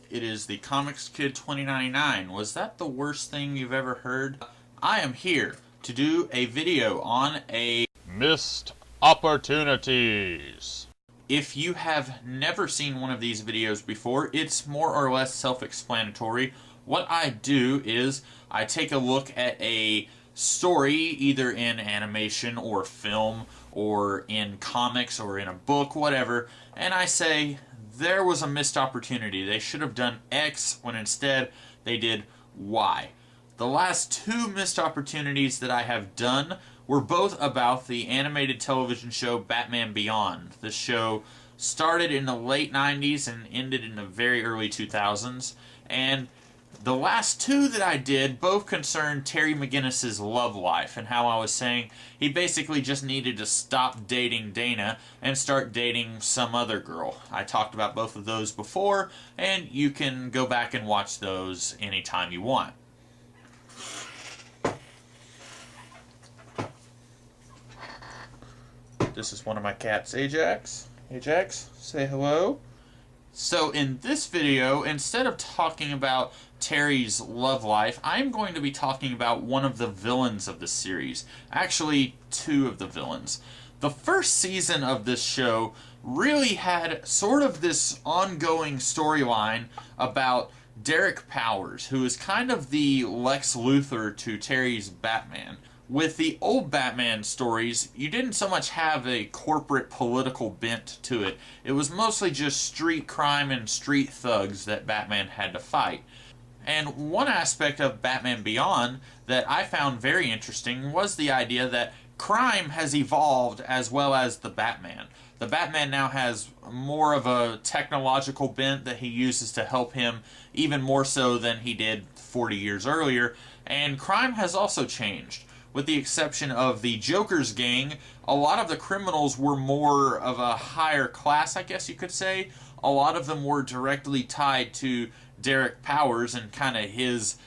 It is the Comics Kid 2099. Was that the worst thing you've ever heard? I am here to do a video on a missed opportunities. If you have never seen one of these videos before, it's more or less self-explanatory. What I do is I take a look at a story, either in animation or film or in comics or in a book, whatever, and I say, there was a missed opportunity. They should have done X when instead they did Y. The last two missed opportunities that I have done were both about the animated television show Batman Beyond. The show started in the late 90s and ended in the very early 2000s, and the last two that I did both concerned Terry McGinnis's love life, and how I was saying he basically just needed to stop dating Dana and start dating some other girl. I talked about both of those before, and you can go back and watch those anytime you want. This is one of my cats, Ajax. Ajax, say hello. So in this video, instead of talking about Terry's love life, I'm going to be talking about one of the villains of the series. Actually, two of the villains. The first season of this show really had sort of this ongoing storyline about Derrek Powers, who is kind of the Lex Luthor to Terry's Batman. With the old Batman stories, you didn't so much have a corporate political bent to it. It was mostly just street crime and street thugs that Batman had to fight. And one aspect of Batman Beyond that I found very interesting was the idea that crime has evolved as well as the Batman. The Batman now has more of a technological bent that he uses to help him, even more so than he did 40 years earlier, and crime has also changed. With the exception of the Joker's gang, a lot of the criminals were more of a higher class, I guess you could say. A lot of them were directly tied to Derrek Powers and kind of his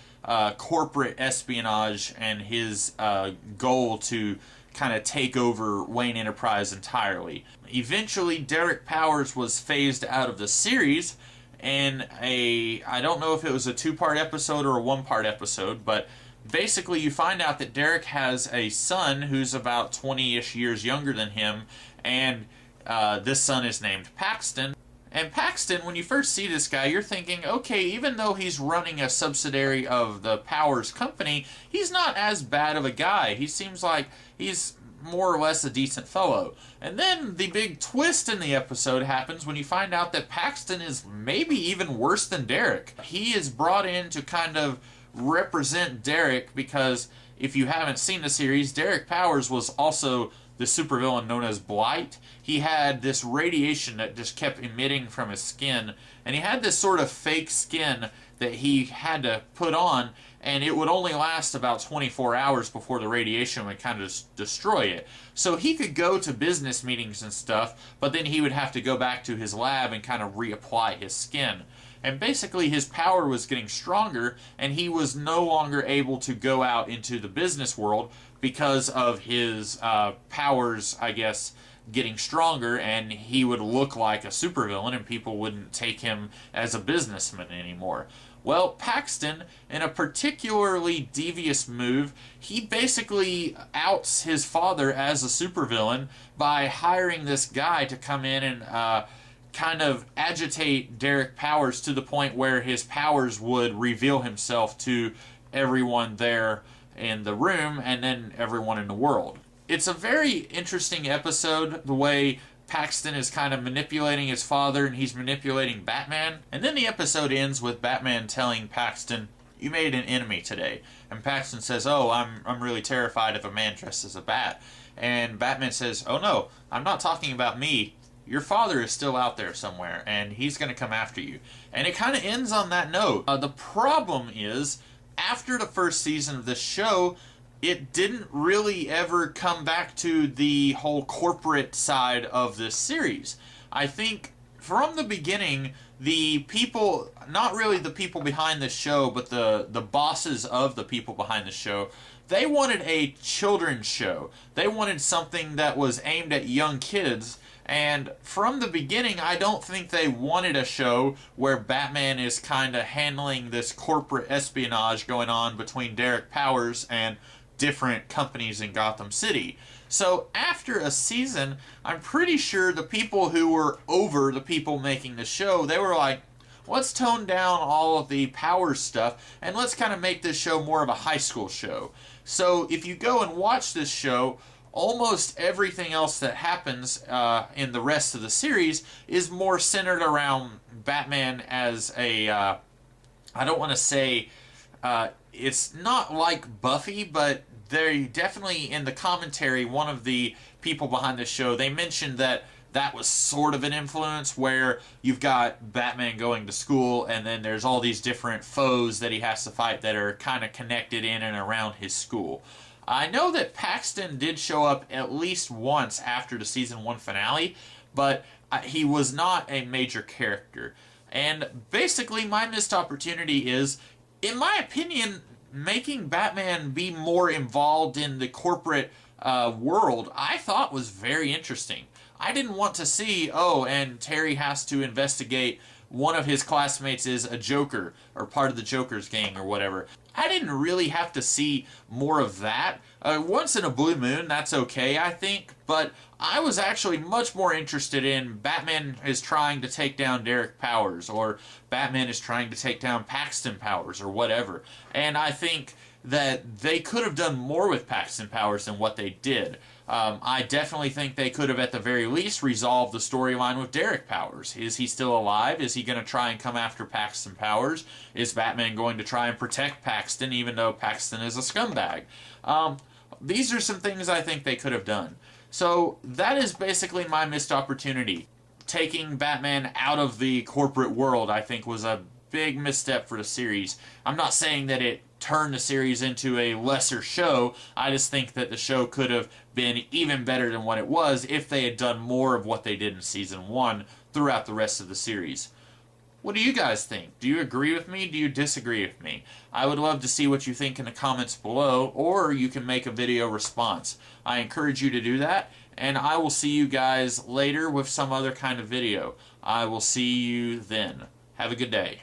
corporate espionage and his goal to kind of take over Wayne Enterprise entirely. Eventually, Derrek Powers was phased out of the series in I don't know if it was a two-part episode or a one-part episode, but basically, you find out that Derrek has a son who's about 20-ish years younger than him, and this son is named Paxton. And Paxton, when you first see this guy, you're thinking, okay, even though he's running a subsidiary of the Powers company, he's not as bad of a guy. He seems like he's more or less a decent fellow. And then the big twist in the episode happens when you find out that Paxton is maybe even worse than Derrek. He is brought in to kind of represent Derrek, because if you haven't seen the series, Derrek Powers was also the supervillain known as Blight. He had this radiation that just kept emitting from his skin, and he had this sort of fake skin that he had to put on, and it would only last about 24 hours before the radiation would kind of destroy it. So he could go to business meetings and stuff, but then he would have to go back to his lab and kind of reapply his skin. And basically his power was getting stronger, and he was no longer able to go out into the business world because of his powers, I guess, getting stronger, and he would look like a supervillain and people wouldn't take him as a businessman anymore. Well, Paxton, in a particularly devious move, he basically outs his father as a supervillain by hiring this guy to come in and kind of agitate Derrek Powers to the point where his powers would reveal himself to everyone there in the room and then everyone in the world. It's a very interesting episode, the way Paxton is kind of manipulating his father and he's manipulating Batman. And then the episode ends with Batman telling Paxton, "You made an enemy today." And Paxton says, "Oh, I'm really terrified of a man dressed as a bat." And Batman says, "Oh no, I'm not talking about me. Your father is still out there somewhere, and he's going to come after you." And it kind of ends on that note. The problem is, after the first season of this show, it didn't really ever come back to the whole corporate side of this series. I think from the beginning, the people, not really the people behind the show, but the bosses of the people behind the show, they wanted a children's show. They wanted something that was aimed at young kids, And from the beginning, I don't think they wanted a show where Batman is kind of handling this corporate espionage going on between Derrek Powers and different companies in Gotham City. So after a season, I'm pretty sure the people who were over the people making the show, they were like, let's tone down all of the Powers stuff and let's kind of make this show more of a high school show. So if you go and watch this show, almost everything else that happens in the rest of the series is more centered around Batman as a, I don't want to say, it's not like Buffy, but they definitely, in the commentary, one of the people behind the show, they mentioned that that was sort of an influence where you've got Batman going to school and then there's all these different foes that he has to fight that are kind of connected in and around his school. I know that Paxton did show up at least once after the season 1 finale, but he was not a major character. And basically my missed opportunity is, in my opinion, making Batman be more involved in the corporate world I thought was very interesting. I didn't want to see, oh, and Terry has to investigate one of his classmates is a Joker, or part of the Joker's gang, or whatever. I didn't really have to see more of that. Once in a blue moon, that's okay, I think, but I was actually much more interested in Batman is trying to take down Derrek Powers, or Batman is trying to take down Paxton Powers, or whatever. And I think that they could have done more with Paxton Powers than what they did. I definitely think they could have, at the very least, resolved the storyline with Derrek Powers. Is he still alive? Is he going to try and come after Paxton Powers? Is Batman going to try and protect Paxton, even though Paxton is a scumbag? These are some things I think they could have done. So that is basically my missed opportunity. Taking Batman out of the corporate world, I think, was a big misstep for the series. I'm not saying that it turned the series into a lesser show. I just think that the show could have been even better than what it was if they had done more of what they did in season 1 throughout the rest of the series. What do you guys think? Do you agree with me? Do you disagree with me? I would love to see what you think in the comments below, or you can make a video response. I encourage you to do that, and I will see you guys later with some other kind of video. I will see you then. Have a good day.